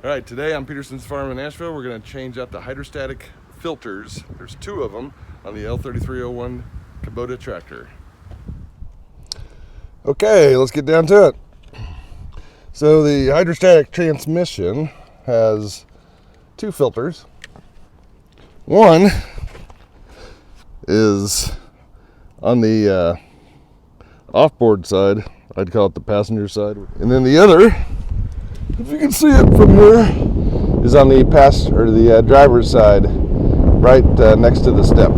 All right, today on Peterson's Farm in Asheville, we're going to change out the hydrostatic filters. There's two of them on the L3301 Kubota tractor. Okay, let's get down to it. So the hydrostatic transmission has two filters. One is on the off-board side. I'd call it the passenger side. And then the other, if you can see it from here, is on the driver's side, right next to the step.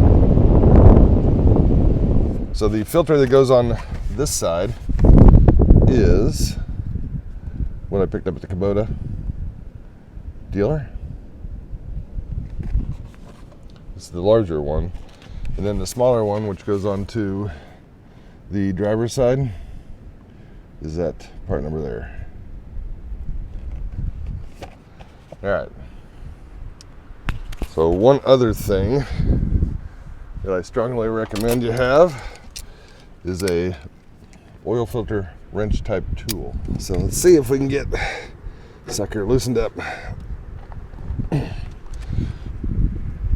So the filter that goes on this side is what I picked up at the Kubota dealer. It's the larger one. And then the smaller one, which goes onto the driver's side, is that part number there. All right. So one other thing that I strongly recommend you have is a oil filter wrench type tool. So let's see if we can get the sucker loosened up.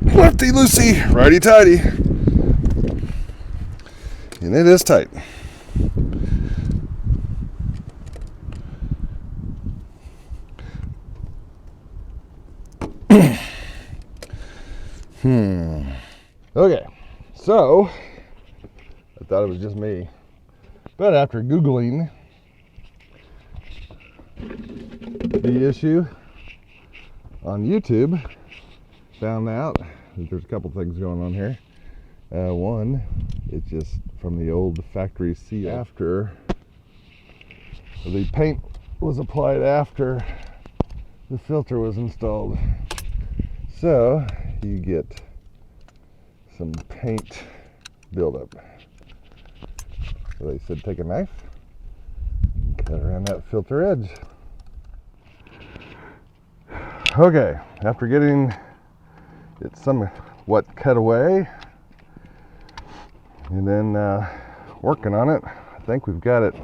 Lefty loosey, righty tighty. And it is tight. Okay, so I thought it was just me, but after Googling the issue on YouTube, found out that there's a couple things going on here. One, it's just from the old factory seal. After the paint was applied after the filter was installed, so you get some paint buildup. So they said take a knife and cut around that filter edge. Okay, after getting it somewhat cut away and then working on it, I think we've got it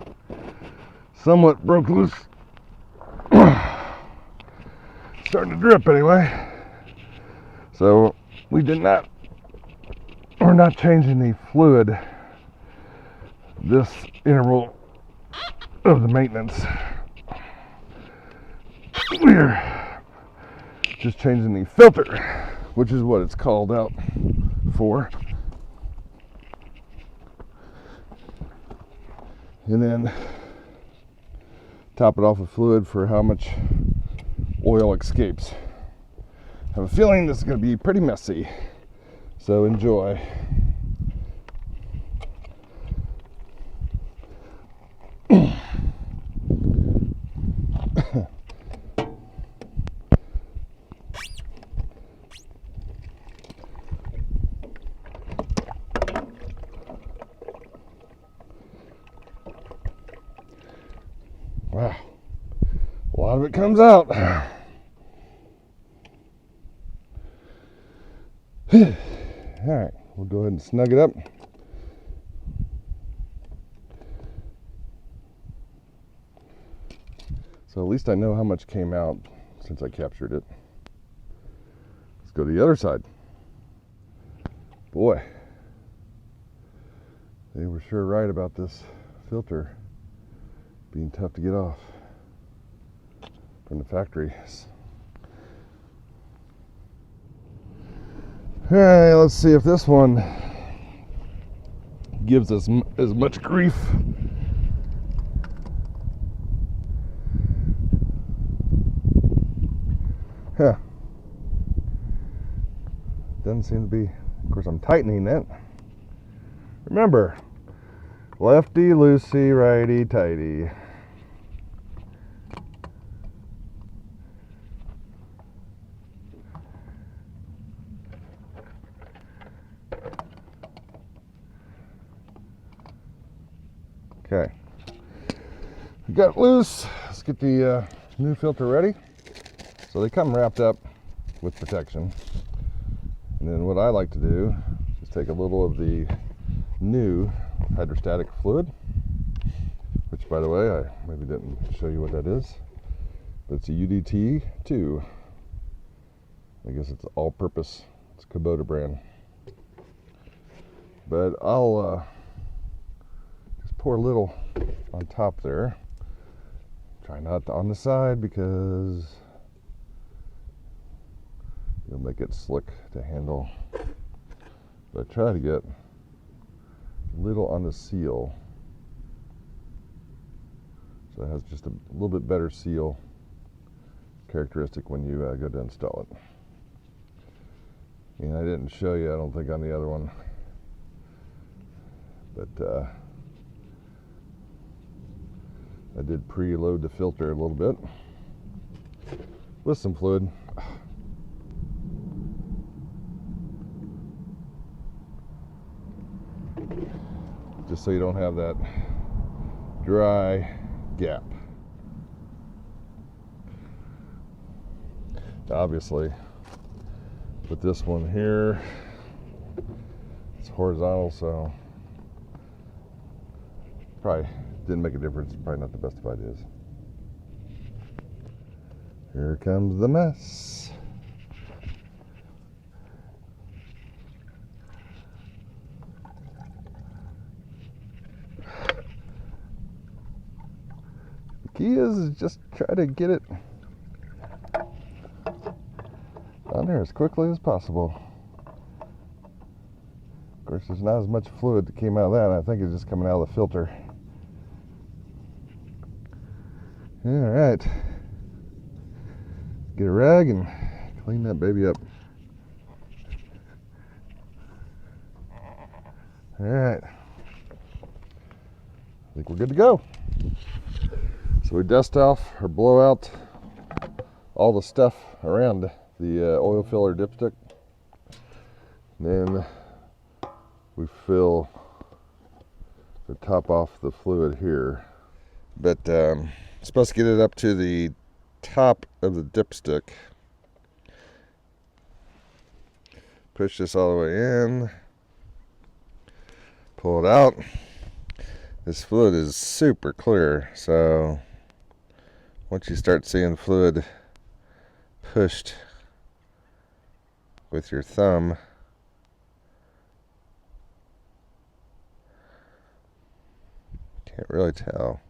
somewhat broke loose. Starting to drip anyway. So we're not changing the fluid this interval of the maintenance. We're just changing the filter, which is what it's called out for. And then top it off with fluid for how much oil escapes. I have a feeling this is going to be pretty messy, so enjoy. Wow, a lot of it comes out. All right, we'll go ahead and snug it up. So at least I know how much came out since I captured it. Let's go to the other side. Boy, they were sure right about this filter being tough to get off from the factory. All right, let's see if this one gives us as much grief. Huh. Doesn't seem to be. Of course, I'm tightening it. Remember, lefty loosey, righty tighty. Okay, we got it loose. Let's get the new filter ready. So they come wrapped up with protection. And then what I like to do is take a little of the new hydrostatic fluid, which by the way, I maybe didn't show you what that is, But it's a UDT 2. I guess it's all-purpose. It's Kubota brand. But I'll just pour a little on top there. Try not to on the side because it'll make it slick to handle. But try to get a little on the seal. So it has just a little bit better seal characteristic when you go to install it. And I didn't show you, I don't think, on the other one. But I did preload the filter a little bit with some fluid. Just so you don't have that dry gap. Obviously, with this one here, it's horizontal, so probably didn't make a difference. Probably not the best of ideas. Here comes the mess. The key is just try to get it on there as quickly as possible. Of course, there's not as much fluid that came out of that. I think it's just coming out of the filter. All right, get a rag and clean that baby up. All right, I think we're good to go. So we dust off or blow out all the stuff around the oil filler dipstick. Then we fill the top off the fluid here. But supposed to get it up to the top of the dipstick. Push this all the way in. Pull it out. This fluid is super clear, so once you start seeing fluid pushed with your thumb, can't really tell.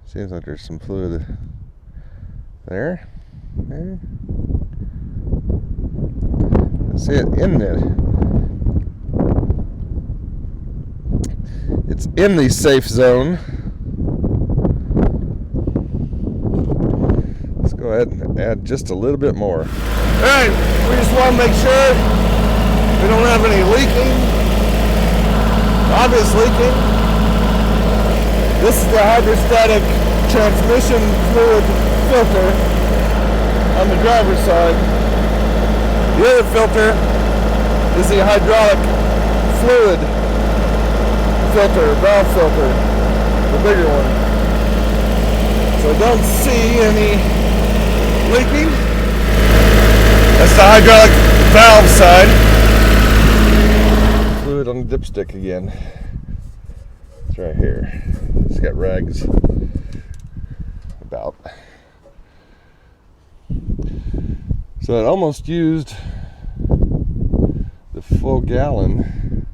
Seems like there's some fluid there. See it in it. It's in the safe zone. Let's go ahead and add just a little bit more. Alright, we just want to make sure we don't have any leaking. Obvious leaking. This is the hydrostatic transmission fluid filter on the driver's side. The other filter is the hydraulic fluid filter, valve filter, the bigger one. So don't see any leaking. That's the hydraulic valve side. Fluid on the dipstick again. It's right here. It's got rags about. So it almost used the full gallon.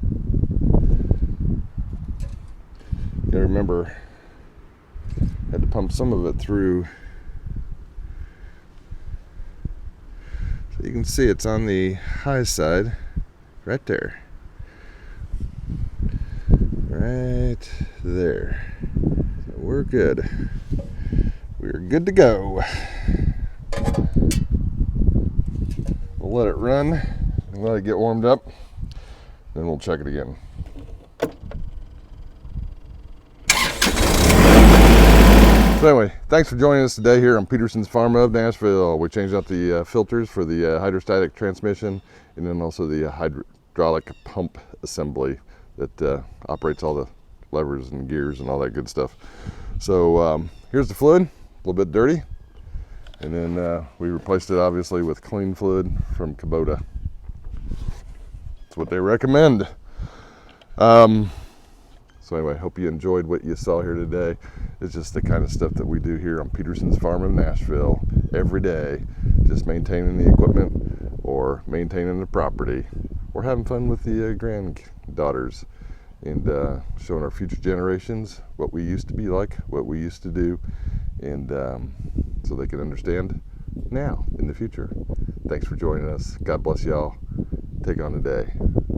You gotta remember, had to pump some of it through. So you can see it's on the high side, right there. Right there. So we're good. We're good to go. We'll let it run and let it get warmed up. Then we'll check it again. So anyway, thanks for joining us today here on Peterson's Farm of Nashville. We changed out the filters for the hydrostatic transmission and then also the hydraulic pump assembly that operates all the levers and gears and all that good stuff. So here's the fluid, a little bit dirty. And then we replaced it obviously with clean fluid from Kubota. That's what they recommend. So anyway, hope you enjoyed what you saw here today. It's just the kind of stuff that we do here on Peterson's Farm in Nashville every day, just maintaining the equipment or maintaining the property or having fun with the granddaughters and showing our future generations what we used to be like, what we used to do, and so they can understand now in the future. Thanks for joining us. God bless y'all. Take on the day.